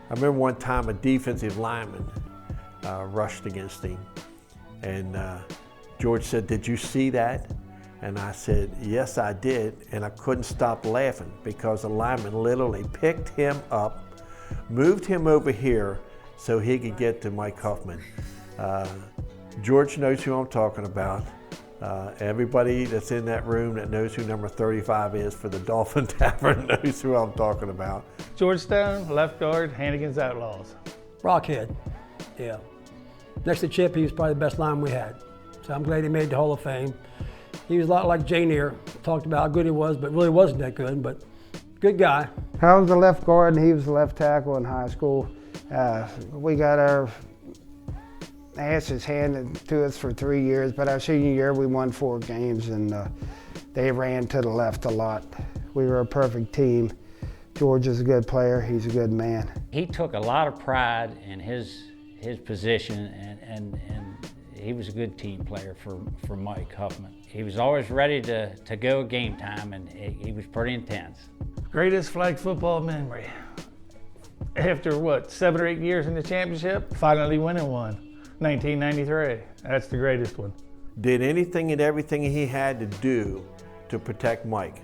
I remember one time a defensive lineman rushed against him, and George said, "Did you see that?" And I said, "Yes, I did," and I couldn't stop laughing because the lineman literally picked him up, moved him over here so he could get to Mike Huffman. George knows who I'm talking about. Everybody that's in that room that knows who number 35 is for the Dolphin Tavern knows who I'm talking about. George Stone, left guard, Hannigan's Outlaws. Rockhead, yeah. Next to Chip, he was probably the best lineman we had. So I'm glad he made the Hall of Fame. He was a lot like Janier, talked about how good he was, but really wasn't that good, but good guy. I was the left guard and he was the left tackle in high school. We got our asses handed to us for 3 years, but our senior year we won 4 games and they ran to the left a lot. We were a perfect team. George is a good player, he's a good man. He took a lot of pride in his position and he was a good team player for Mike Huffman. He was always ready to go game time and he was pretty intense. Greatest flag football memory. After what, 7 or 8 years in the championship, finally winning one, 1993. That's the greatest one. Did anything and everything he had to do to protect Mike,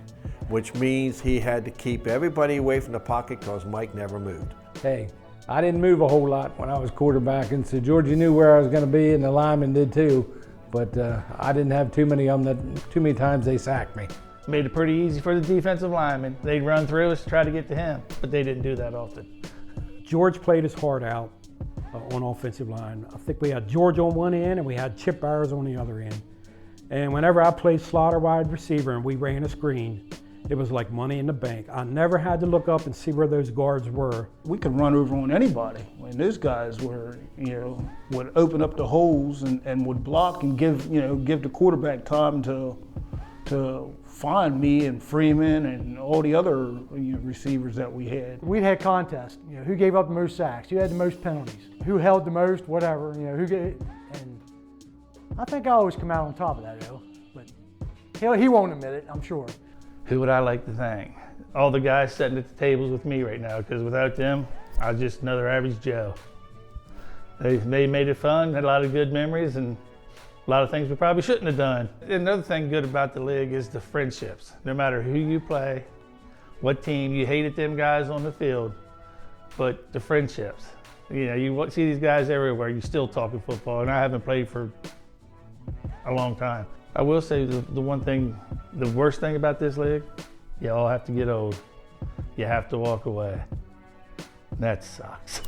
which means he had to keep everybody away from the pocket because Mike never moved. Hey, I didn't move a whole lot when I was quarterbacking, so Georgie knew where I was going to be, and the linemen did too. But I didn't have too many of them. Too many times they sacked me. Made it pretty easy for the defensive linemen. They'd run through us to try to get to him, but they didn't do that often. George played his heart out on offensive line. I think we had George on one end and we had Chip Byers on the other end. And whenever I played slot or wide receiver and we ran a screen, it was like money in the bank. I never had to look up and see where those guards were. We could run over on anybody. And those guys were, would open up the holes and would block and give the quarterback time to find me and Freeman and all the other receivers that we had. We'd had contests, who gave up the most sacks, who had the most penalties, who held the most, whatever, and I think I always come out on top of that, though. But he won't admit it, I'm sure. Who would I like to thank? All the guys sitting at the tables with me right now, because without them, I was just another average Joe. They made it fun, had a lot of good memories, and a lot of things we probably shouldn't have done. Another thing good about the league is the friendships. No matter who you play, what team, you hated them guys on the field, but the friendships. You see these guys everywhere, you still talking football, and I haven't played for a long time. I will say the one thing, the worst thing about this league, you all have to get old. You have to walk away. That sucks.